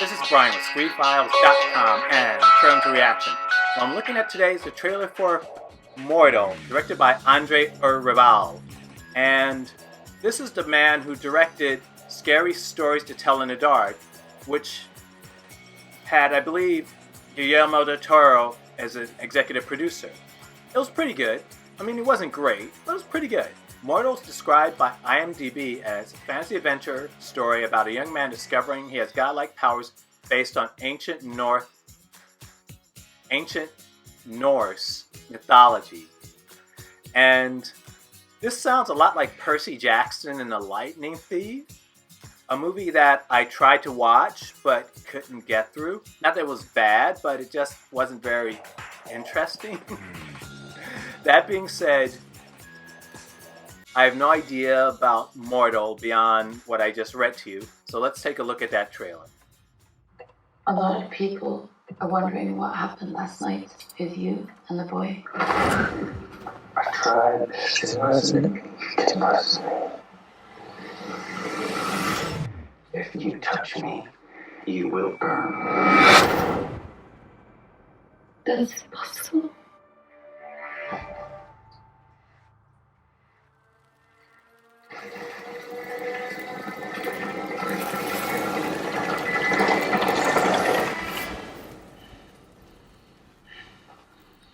This is Brian with ScreenFiles.com and Turn to Reaction. What I'm looking at today is the trailer for Mortal, directed by Andre Rival. And this is the man who directed Scary Stories to Tell in the Dark, which had, I believe, Guillermo del Toro as an executive producer. It was pretty good. I mean, it wasn't great, but it was pretty good. Mortal is described by IMDb as a fantasy adventure story about a young man discovering he has godlike powers based on ancient Norse mythology. And this sounds a lot like Percy Jackson and the Lightning Thief, a movie that I tried to watch but couldn't get through. Not that it was bad, but it just wasn't very interesting. That being said, I have no idea about Mortal beyond what I just read to you, so let's take a look at that trailer. A lot of people are wondering what happened last night with you and the boy. I tried to immerse me. If you touch me, you will burn. That's possible.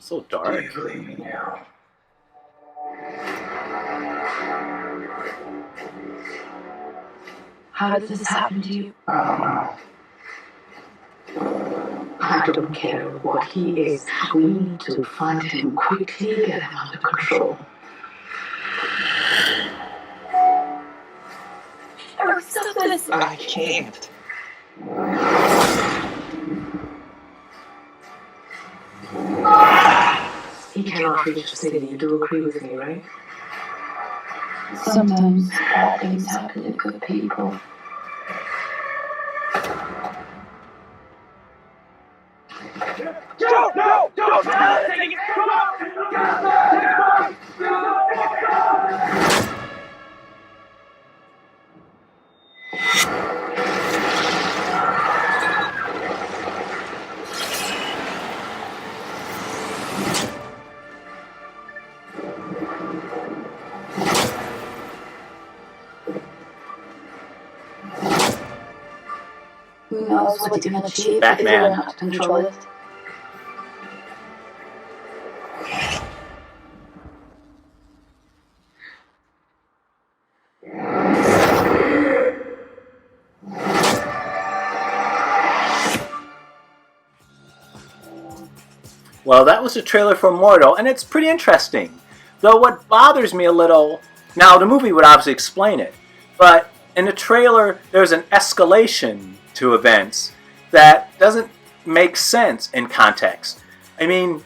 So Do dark. you believe me now? How did this happen to you? I don't know. I don't care what he is. We need to find him quickly, get him under control. Eric, stop this! I can't. He cannot reach the city. You do agree with me, right? Sometimes bad things happen to good people. Don't! Who knows what you can achieve if you Batman. learn how to control it? Well, that was the trailer for Mortal, and it's pretty interesting. Though what bothers me a little, now the movie would obviously explain it, but in the trailer there's an escalation to events that doesn't make sense in context. I mean,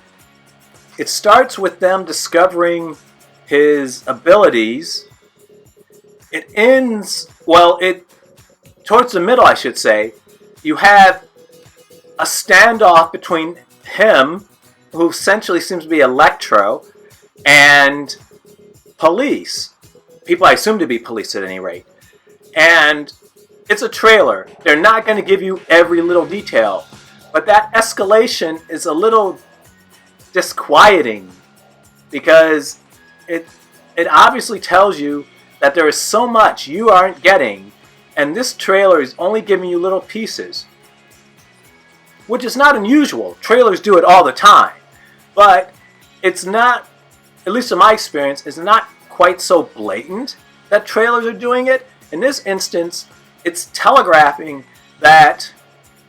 it starts with them discovering his abilities. It ends, towards the middle I should say, you have a standoff between him, who essentially seems to be Electro, and police. People I assume to be police at any rate. And it's a trailer. They're not going to give you every little detail. But that escalation is a little disquieting, because it obviously tells you that there is so much you aren't getting, and this trailer is only giving you little pieces. Which is not unusual. Trailers do it all the time. But it's not, at least in my experience, it's not quite so blatant that trailers are doing it. In this instance, it's telegraphing that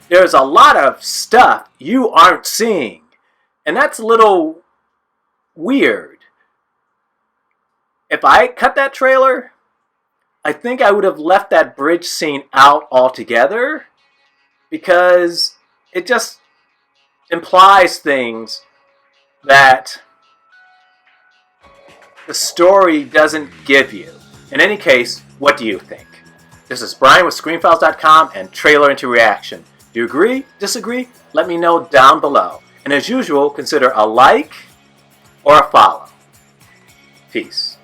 there's a lot of stuff you aren't seeing. And that's a little weird. If I cut that trailer, I think I would have left that bridge scene out altogether, because it just implies things that the story doesn't give you. In any case, what do you think? This is Brian with ScreenFiles.com and Trailer into Reaction. Do you agree? Disagree? Let me know down below. And as usual, consider a like or a follow. Peace.